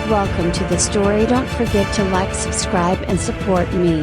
Welcome to the story. Don't forget to like, subscribe and support me.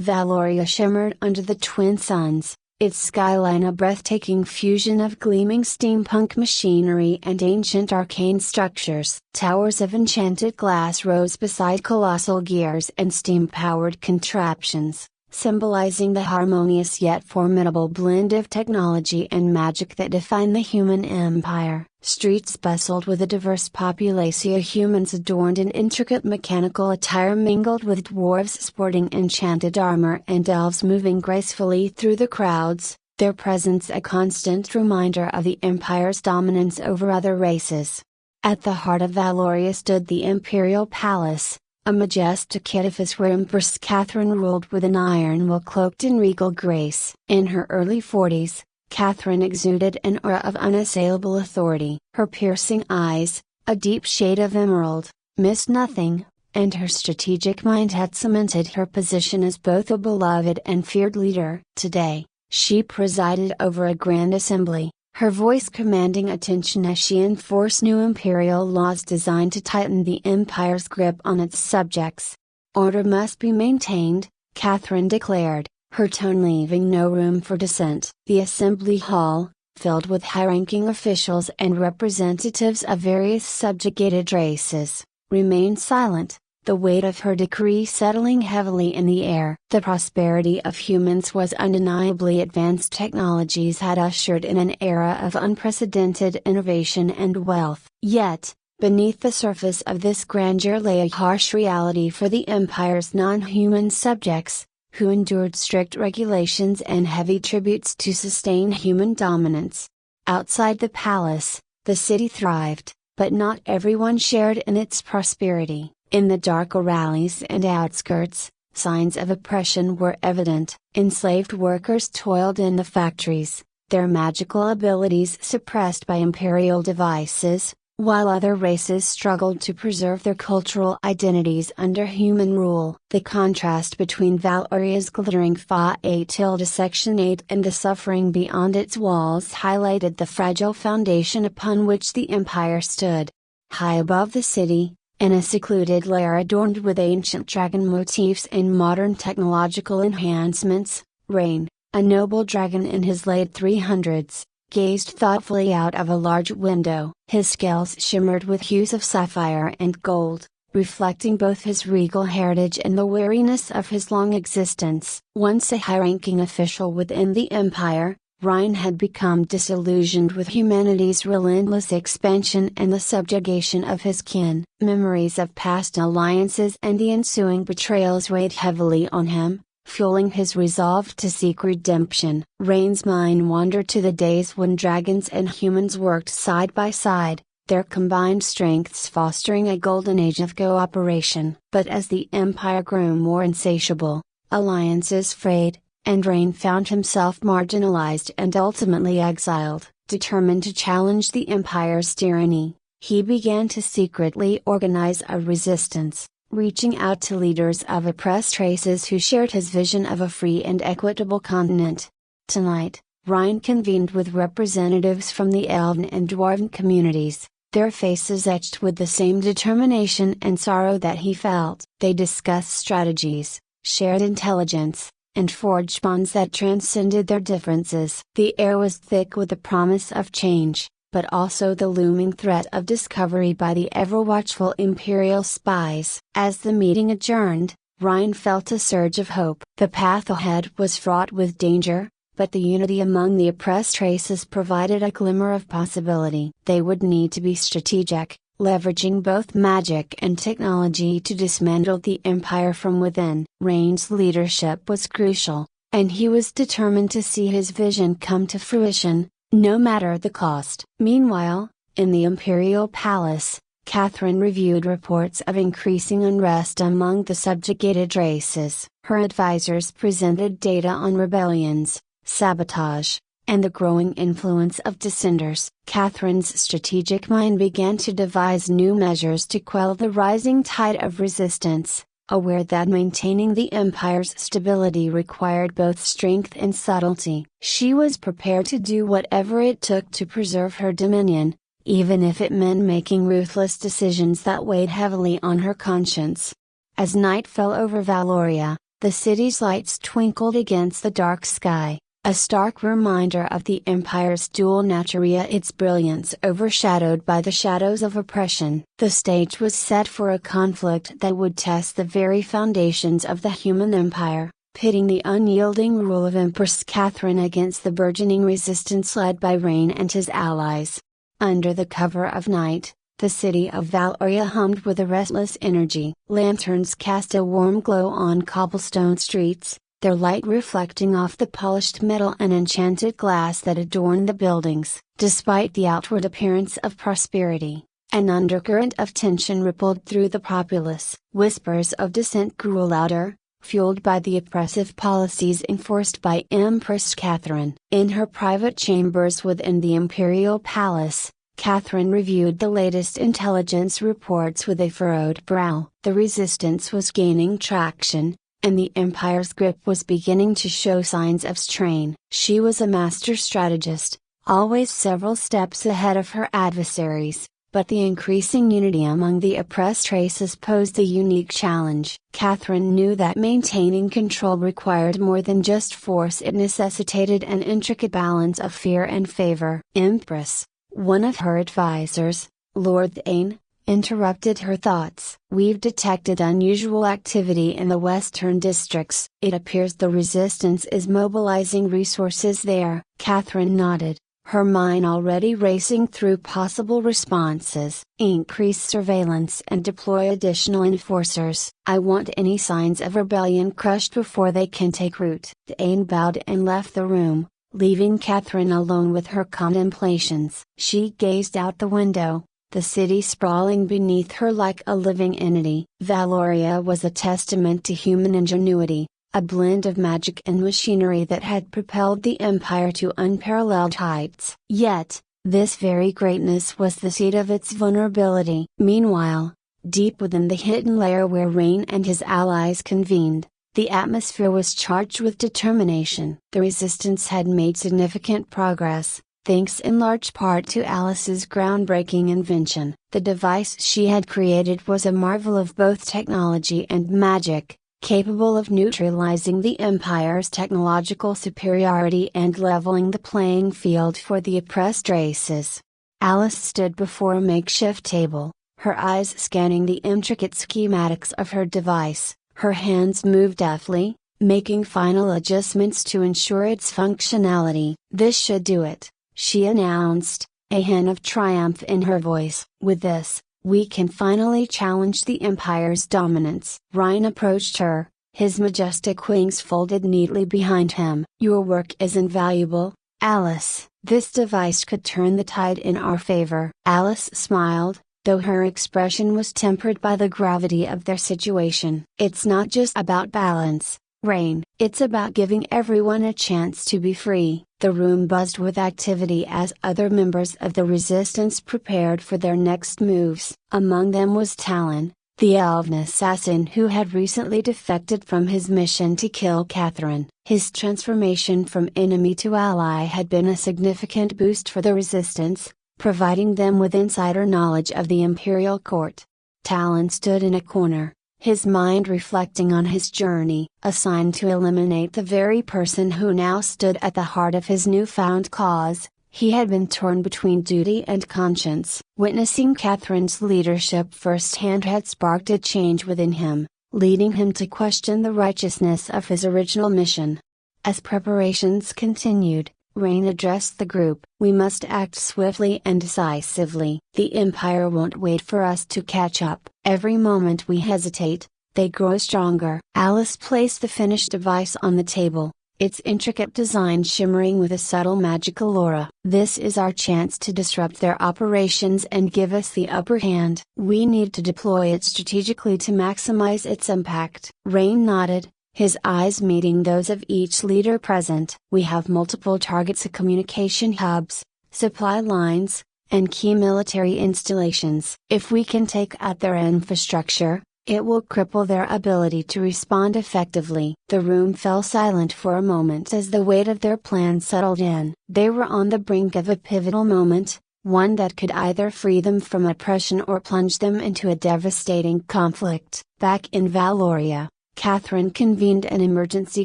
Valoria shimmered under the twin suns, its skyline a breathtaking fusion of gleaming steampunk machinery and ancient arcane structures. Towers of enchanted glass rose beside colossal gears and steam-powered contraptions, symbolizing the harmonious yet formidable blend of technology and magic that define the human empire. Streets bustled with a diverse population of humans adorned in intricate mechanical attire mingled with dwarves sporting enchanted armor and elves moving gracefully through the crowds, their presence a constant reminder of the empire's dominance over other races. At the heart of Valoria stood the imperial palace, a majestic edifice where Empress Catherine ruled with an iron will cloaked in regal grace. In her early 40s, Catherine exuded an aura of unassailable authority. Her piercing eyes, a deep shade of emerald, missed nothing, and her strategic mind had cemented her position as both a beloved and feared leader. Today, she presided over a grand assembly, her voice commanding attention as she enforced new imperial laws designed to tighten the empire's grip on its subjects. Order must be maintained, Catherine declared, her tone leaving no room for dissent. The assembly hall, filled with high-ranking officials and representatives of various subjugated races, remained silent, the weight of her decree settling heavily in the air. The prosperity of humans was undeniably advanced technologies had ushered in an era of unprecedented innovation and wealth. Yet, beneath the surface of this grandeur lay a harsh reality for the empire's non-human subjects, who endured strict regulations and heavy tributes to sustain human dominance. Outside the palace, the city thrived, but not everyone shared in its prosperity. In the darker alleys and outskirts, signs of oppression were evident. Enslaved workers toiled in the factories, their magical abilities suppressed by imperial devices, while other races struggled to preserve their cultural identities under human rule. The contrast between Valoria's glittering Section 8 and the suffering beyond its walls highlighted the fragile foundation upon which the empire stood. High above the city, in a secluded lair adorned with ancient dragon motifs and modern technological enhancements, Rain, a noble dragon in his late 300s, gazed thoughtfully out of a large window. His scales shimmered with hues of sapphire and gold, reflecting both his regal heritage and the weariness of his long existence. Once a high-ranking official within the empire, Ryan had become disillusioned with humanity's relentless expansion and the subjugation of his kin. Memories of past alliances and the ensuing betrayals weighed heavily on him, fueling his resolve to seek redemption. Rain's mind wandered to the days when dragons and humans worked side by side, their combined strengths fostering a golden age of cooperation. But as the empire grew more insatiable, alliances frayed, and Rain found himself marginalized and ultimately exiled. Determined to challenge the empire's tyranny, he began to secretly organize a resistance, reaching out to leaders of oppressed races who shared his vision of a free and equitable continent. Tonight, Ryan convened with representatives from the elven and dwarven communities, their faces etched with the same determination and sorrow that he felt. They discussed strategies, shared intelligence, and forged bonds that transcended their differences. The air was thick with the promise of change, but also the looming threat of discovery by the ever-watchful imperial spies. As the meeting adjourned, Ryan felt a surge of hope. The path ahead was fraught with danger, but the unity among the oppressed races provided a glimmer of possibility. They would need to be strategic, leveraging both magic and technology to dismantle the empire from within. Rain's leadership was crucial, and he was determined to see his vision come to fruition, no matter the cost. Meanwhile, in the imperial palace, Catherine reviewed reports of increasing unrest among the subjugated races. Her advisors presented data on rebellions, sabotage, and the growing influence of dissenters. Catherine's strategic mind began to devise new measures to quell the rising tide of resistance, aware that maintaining the empire's stability required both strength and subtlety. She was prepared to do whatever it took to preserve her dominion, even if it meant making ruthless decisions that weighed heavily on her conscience. As night fell over Valoria, the city's lights twinkled against the dark sky, a stark reminder of the Empire's dual nature, its brilliance overshadowed by the shadows of oppression. The stage was set for a conflict that would test the very foundations of the human empire, pitting the unyielding rule of Empress Catherine against the burgeoning resistance led by Rain and his allies. Under the cover of night, the city of Valoria hummed with a restless energy. Lanterns cast a warm glow on cobblestone streets, their light reflecting off the polished metal and enchanted glass that adorned the buildings. Despite the outward appearance of prosperity, an undercurrent of tension rippled through the populace. Whispers of dissent grew louder, fueled by the oppressive policies enforced by Empress Catherine. In her private chambers within the imperial palace, Catherine reviewed the latest intelligence reports with a furrowed brow. The resistance was gaining traction, and the Empire's grip was beginning to show signs of strain. She was a master strategist, always several steps ahead of her adversaries, but the increasing unity among the oppressed races posed a unique challenge. Catherine knew that maintaining control required more than just force, it necessitated an intricate balance of fear and favor. Empress, one of her advisors, Lord Thane, interrupted her thoughts. We've detected unusual activity in the western districts. It appears the resistance is mobilizing resources there. Catherine nodded, her mind already racing through possible responses. Increase surveillance and deploy additional enforcers. I want any signs of rebellion crushed before they can take root. Thane bowed and left the room, leaving Catherine alone with her contemplations. She gazed out the window, the city sprawling beneath her like a living entity. Valoria was a testament to human ingenuity, a blend of magic and machinery that had propelled the Empire to unparalleled heights. Yet, this very greatness was the seed of its vulnerability. Meanwhile, deep within the hidden lair where Rain and his allies convened, the atmosphere was charged with determination. The resistance had made significant progress, thanks in large part to Alice's groundbreaking invention. The device she had created was a marvel of both technology and magic, capable of neutralizing the Empire's technological superiority and leveling the playing field for the oppressed races. Alice stood before a makeshift table, her eyes scanning the intricate schematics of her device. Her hands moved deftly, making final adjustments to ensure its functionality. "This should do it," she announced, a hint of triumph in her voice. "With this, we can finally challenge the Empire's dominance." Ryan approached her, his majestic wings folded neatly behind him. "Your work is invaluable, Alice. This device could turn the tide in our favor." Alice smiled, though her expression was tempered by the gravity of their situation. "It's not just about balance, Rain. It's about giving everyone a chance to be free." The room buzzed with activity as other members of the resistance prepared for their next moves. Among them was Talon, the elven assassin who had recently defected from his mission to kill Catherine. His transformation from enemy to ally had been a significant boost for the resistance, providing them with insider knowledge of the imperial court. Talon stood in a corner, his mind reflecting on his journey. Assigned to eliminate the very person who now stood at the heart of his newfound cause, he had been torn between duty and conscience. Witnessing Catherine's leadership firsthand had sparked a change within him, leading him to question the righteousness of his original mission. As preparations continued, Rain addressed the group. "We must act swiftly and decisively. The Empire won't wait for us to catch up. Every moment we hesitate, they grow stronger." Alice placed the finished device on the table, its intricate design shimmering with a subtle magical aura. "This is our chance to disrupt their operations and give us the upper hand. We need to deploy it strategically to maximize its impact." Rain nodded, his eyes meeting those of each leader present. "We have multiple targets: communication hubs, supply lines, and key military installations. If we can take out their infrastructure, it will cripple their ability to respond effectively." The room fell silent for a moment as the weight of their plan settled in. They were on the brink of a pivotal moment, one that could either free them from oppression or plunge them into a devastating conflict. Back in Valoria, Catherine convened an emergency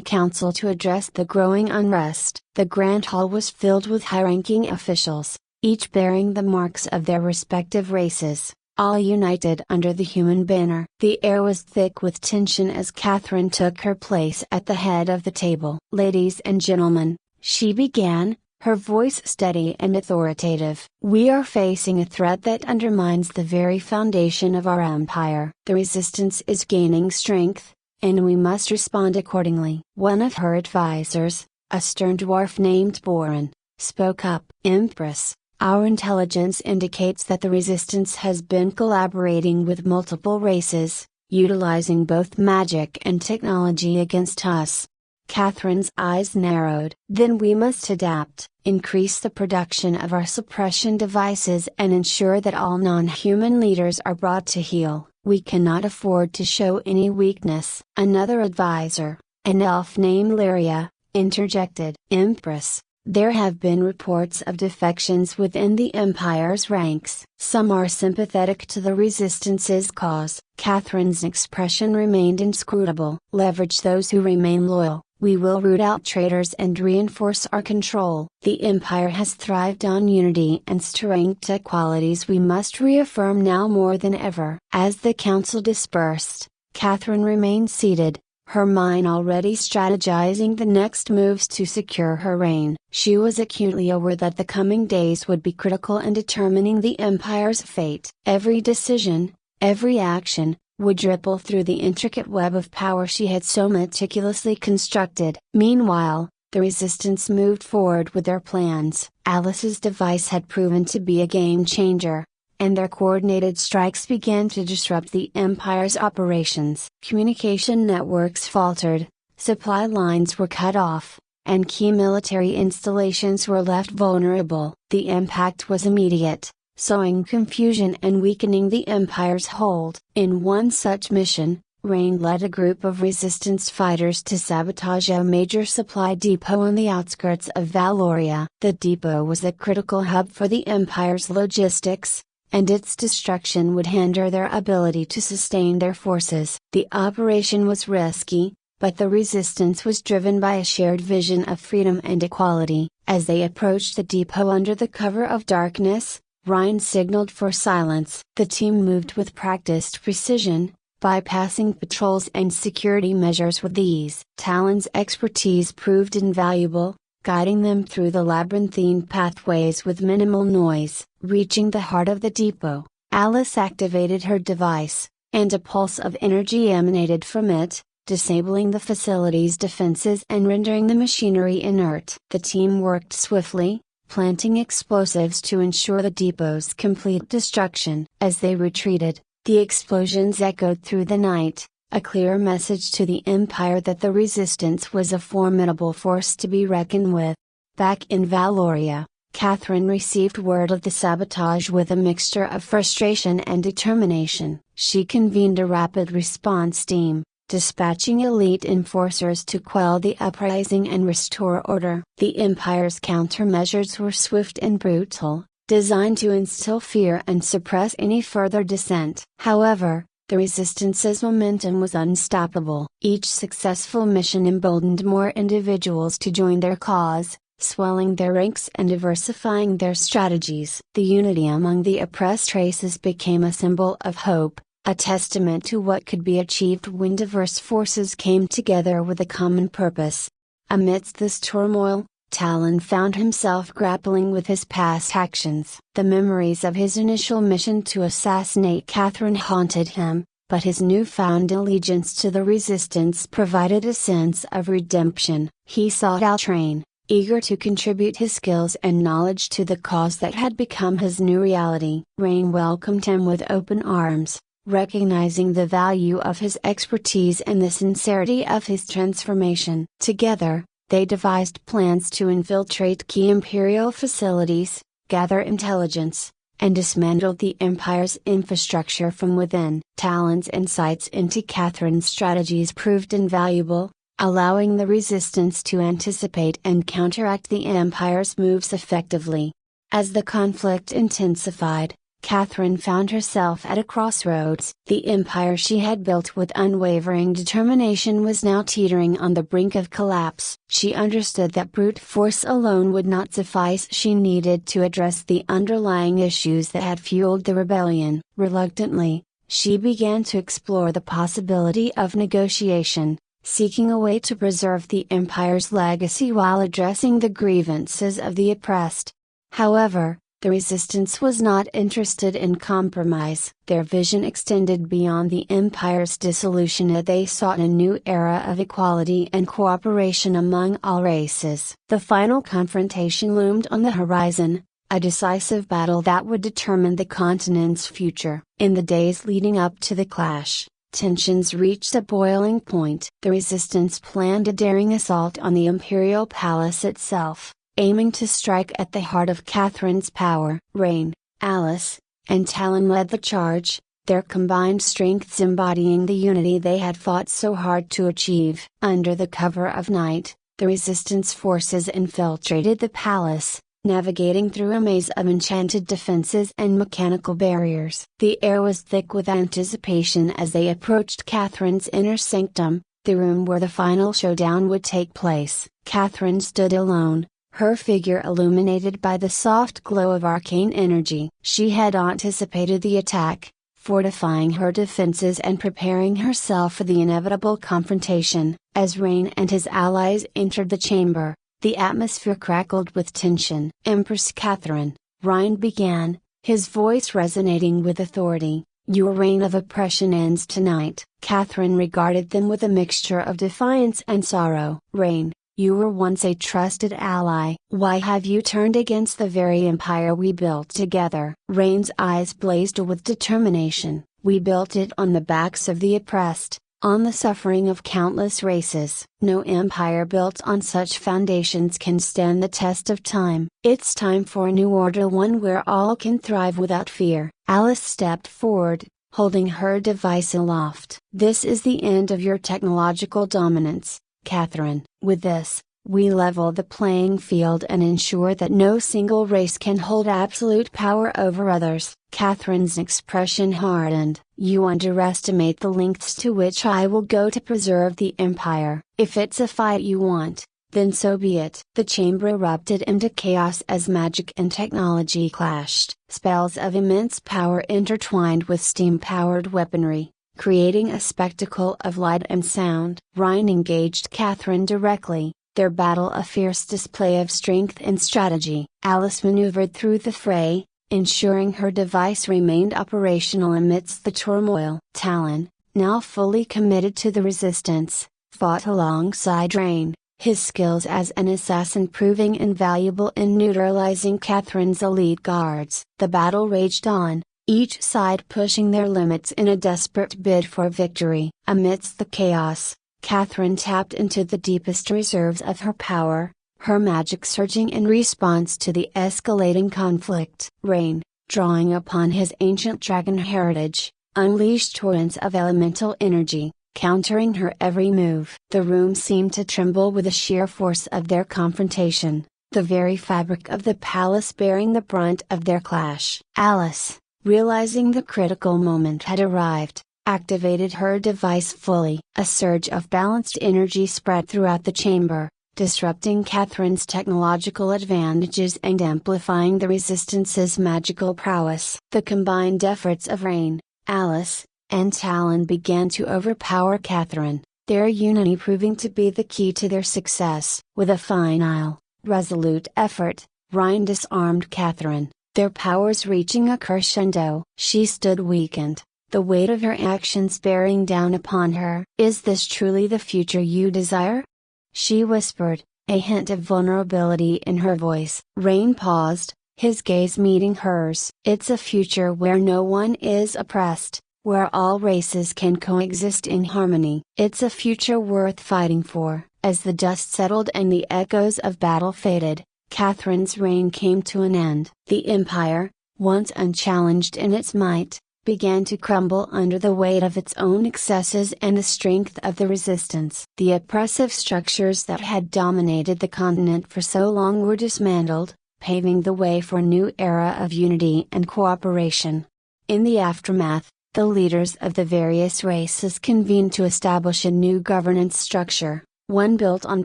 council to address the growing unrest. The Grand Hall was filled with high-ranking officials, each bearing the marks of their respective races, all united under the human banner. The air was thick with tension as Catherine took her place at the head of the table. "Ladies and gentlemen," she began, her voice steady and authoritative. "We are facing a threat that undermines the very foundation of our empire. The resistance is gaining strength, and we must respond accordingly." One of her advisors, a stern dwarf named Boran, spoke up. "Empress, our intelligence indicates that the resistance has been collaborating with multiple races, utilizing both magic and technology against us." Catherine's eyes narrowed. "Then we must adapt, increase the production of our suppression devices and ensure that all non-human leaders are brought to heel. We cannot afford to show any weakness." Another advisor, an elf named Lyria, interjected. "Empress, there have been reports of defections within the Empire's ranks. Some are sympathetic to the Resistance's cause." Catherine's expression remained inscrutable. "Leverage those who remain loyal. We will root out traitors and reinforce our control. The Empire has thrived on unity and strength, qualities we must reaffirm now more than ever." As the council dispersed, Catherine remained seated, her mind already strategizing the next moves to secure her reign. She was acutely aware that the coming days would be critical in determining the Empire's fate. Every decision, every action, would ripple through the intricate web of power she had so meticulously constructed. Meanwhile, the resistance moved forward with their plans. Alice's device had proven to be a game changer, and their coordinated strikes began to disrupt the Empire's operations. Communication networks faltered, supply lines were cut off, and key military installations were left vulnerable. The impact was immediate, sowing confusion and weakening the Empire's hold. In one such mission, Rain led a group of resistance fighters to sabotage a major supply depot on the outskirts of Valoria. The depot was a critical hub for the Empire's logistics, and its destruction would hinder their ability to sustain their forces. The operation was risky, but the resistance was driven by a shared vision of freedom and equality. As they approached the depot under the cover of darkness, Ryan signaled for silence. The team moved with practiced precision, bypassing patrols and security measures with ease. Talon's expertise proved invaluable, guiding them through the labyrinthine pathways with minimal noise. Reaching the heart of the depot, Alice activated her device, and a pulse of energy emanated from it, disabling the facility's defenses and rendering the machinery inert. The team worked swiftly, planting explosives to ensure the depot's complete destruction. As they retreated, the explosions echoed through the night, a clear message to the Empire that the resistance was a formidable force to be reckoned with. Back in Valoria, Catherine received word of the sabotage with a mixture of frustration and determination. She convened a rapid response team, dispatching elite enforcers to quell the uprising and restore order. The Empire's countermeasures were swift and brutal, designed to instill fear and suppress any further dissent. However, the Resistance's momentum was unstoppable. Each successful mission emboldened more individuals to join their cause, swelling their ranks and diversifying their strategies. The unity among the oppressed races became a symbol of hope, a testament to what could be achieved when diverse forces came together with a common purpose. Amidst this turmoil, Talon found himself grappling with his past actions. The memories of his initial mission to assassinate Catherine haunted him, but his newfound allegiance to the Resistance provided a sense of redemption. He sought out Train, eager to contribute his skills and knowledge to the cause that had become his new reality. Rain welcomed him with open arms, recognizing the value of his expertise and the sincerity of his transformation. Together, they devised plans to infiltrate key Imperial facilities, gather intelligence, and dismantle the Empire's infrastructure from within. Talon's insights into Catherine's strategies proved invaluable, allowing the Resistance to anticipate and counteract the Empire's moves effectively. As the conflict intensified, Catherine found herself at a crossroads. The empire she had built with unwavering determination was now teetering on the brink of collapse. She understood that brute force alone would not suffice. She needed to address the underlying issues that had fueled the rebellion. Reluctantly, she began to explore the possibility of negotiation, seeking a way to preserve the empire's legacy while addressing the grievances of the oppressed. However, the resistance was not interested in compromise. Their vision extended beyond the empire's dissolution as they sought a new era of equality and cooperation among all races. The final confrontation loomed on the horizon, a decisive battle that would determine the continent's future. In the days leading up to the clash, tensions reached a boiling point. The resistance planned a daring assault on the imperial palace itself, aiming to strike at the heart of Catherine's power. Rain, Alice, and Talon led the charge, their combined strengths embodying the unity they had fought so hard to achieve. Under the cover of night, the resistance forces infiltrated the palace, navigating through a maze of enchanted defenses and mechanical barriers. The air was thick with anticipation as they approached Catherine's inner sanctum, the room where the final showdown would take place. Catherine stood alone, her figure illuminated by the soft glow of arcane energy. She had anticipated the attack, fortifying her defenses and preparing herself for the inevitable confrontation. As Rain and his allies entered the chamber, the atmosphere crackled with tension. "Empress Catherine," Ryan began, his voice resonating with authority, "your reign of oppression ends tonight." Catherine regarded them with a mixture of defiance and sorrow. "Rain, you were once a trusted ally. Why have you turned against the very empire we built together?" Rain's eyes blazed with determination. "We built it on the backs of the oppressed, on the suffering of countless races. No empire built on such foundations can stand the test of time. It's time for a new order, one where all can thrive without fear." Alice stepped forward, holding her device aloft. "This is the end of your technological dominance, Catherine. With this, we level the playing field and ensure that no single race can hold absolute power over others." Catherine's expression hardened. "You underestimate the lengths to which I will go to preserve the empire. If it's a fight you want, then so be it." The chamber erupted into chaos as magic and technology clashed. Spells of immense power intertwined with steam-powered weaponry, creating a spectacle of light and sound. Ryan engaged Catherine directly, their battle a fierce display of strength and strategy. Alice maneuvered through the fray, ensuring her device remained operational amidst the turmoil. Talon, now fully committed to the resistance, fought alongside Rain, his skills as an assassin proving invaluable in neutralizing Catherine's elite guards. The battle raged on, each side pushing their limits in a desperate bid for victory. Amidst the chaos, Catherine tapped into the deepest reserves of her power, her magic surging in response to the escalating conflict. Rain, drawing upon his ancient dragon heritage, unleashed torrents of elemental energy, countering her every move. The room seemed to tremble with the sheer force of their confrontation, the very fabric of the palace bearing the brunt of their clash. Alice, realizing the critical moment had arrived, activated her device fully. A surge of balanced energy spread throughout the chamber, disrupting Catherine's technological advantages and amplifying the resistance's magical prowess. The combined efforts of Rain, Alice, and Talon began to overpower Catherine, their unity proving to be the key to their success. With a final, resolute effort, Ryan disarmed Catherine, their powers reaching a crescendo. She stood weakened, the weight of her actions bearing down upon her. "Is this truly the future you desire?" she whispered, a hint of vulnerability in her voice. Rain paused, his gaze meeting hers. "It's a future where no one is oppressed, where all races can coexist in harmony. It's a future worth fighting for." As the dust settled and the echoes of battle faded, Catherine's reign came to an end. The empire, once unchallenged in its might, began to crumble under the weight of its own excesses and the strength of the resistance. The oppressive structures that had dominated the continent for so long were dismantled, paving the way for a new era of unity and cooperation. In the aftermath, the leaders of the various races convened to establish a new governance structure, one built on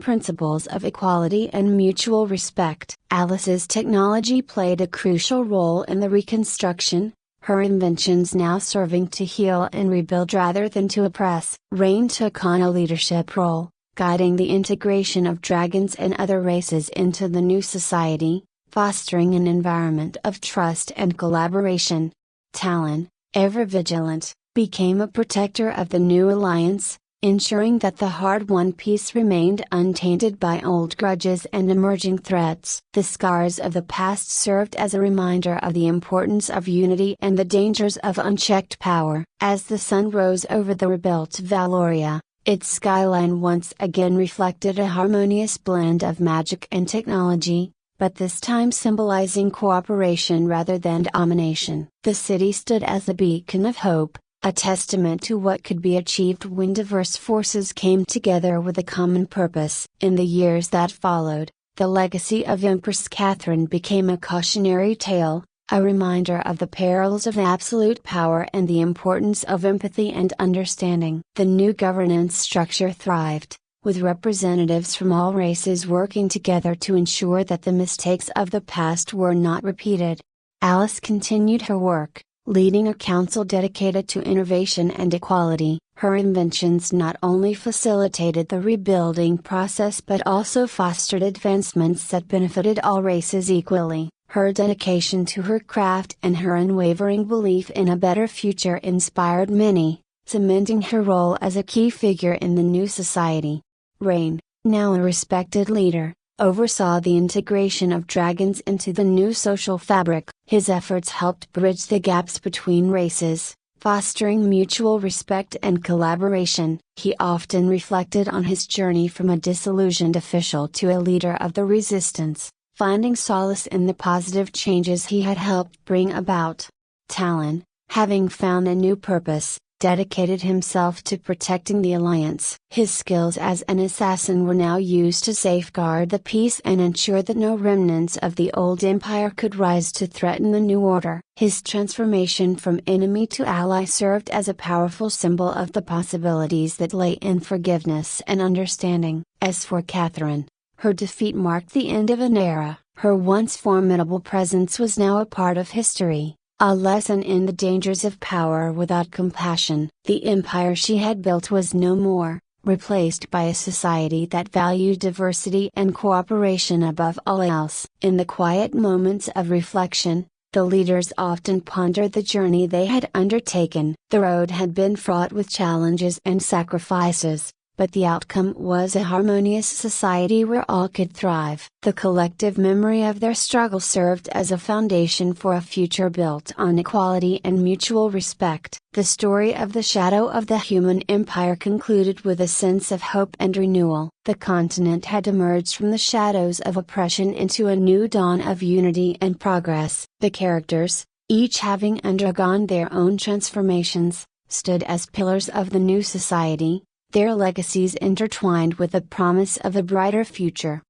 principles of equality and mutual respect. Alice's technology played a crucial role in the reconstruction, her inventions now serving to heal and rebuild rather than to oppress. Rain took on a leadership role, guiding the integration of dragons and other races into the new society, fostering an environment of trust and collaboration. Talon, ever vigilant, became a protector of the new alliance, ensuring that the hard-won peace remained untainted by old grudges and emerging threats. The scars of the past served as a reminder of the importance of unity and the dangers of unchecked power. As the sun rose over the rebuilt Valoria, its skyline once again reflected a harmonious blend of magic and technology, but this time symbolizing cooperation rather than domination. The city stood as a beacon of hope, a testament to what could be achieved when diverse forces came together with a common purpose. In the years that followed, the legacy of Empress Catherine became a cautionary tale, a reminder of the perils of absolute power and the importance of empathy and understanding. The new governance structure thrived, with representatives from all races working together to ensure that the mistakes of the past were not repeated. Alice continued her work, leading a council dedicated to innovation and equality. Her inventions not only facilitated the rebuilding process but also fostered advancements that benefited all races equally. Her dedication to her craft and her unwavering belief in a better future inspired many, cementing her role as a key figure in the new society. Rain, now a respected leader, oversaw the integration of dragons into the new social fabric. His efforts helped bridge the gaps between races, fostering mutual respect and collaboration. He often reflected on his journey from a disillusioned official to a leader of the resistance, finding solace in the positive changes he had helped bring about. Talon, having found a new purpose, dedicated himself to protecting the alliance. His skills as an assassin were now used to safeguard the peace and ensure that no remnants of the old empire could rise to threaten the new order. His transformation from enemy to ally served as a powerful symbol of the possibilities that lay in forgiveness and understanding. As for Catherine, her defeat marked the end of an era. Her once formidable presence was now a part of history, a lesson in the dangers of power without compassion. The empire she had built was no more, replaced by a society that valued diversity and cooperation above all else. In the quiet moments of reflection, the leaders often pondered the journey they had undertaken. The road had been fraught with challenges and sacrifices, but the outcome was a harmonious society where all could thrive. The collective memory of their struggle served as a foundation for a future built on equality and mutual respect. The story of the shadow of the human empire concluded with a sense of hope and renewal. The continent had emerged from the shadows of oppression into a new dawn of unity and progress. The characters, each having undergone their own transformations, stood as pillars of the new society, their legacies intertwined with the promise of a brighter future.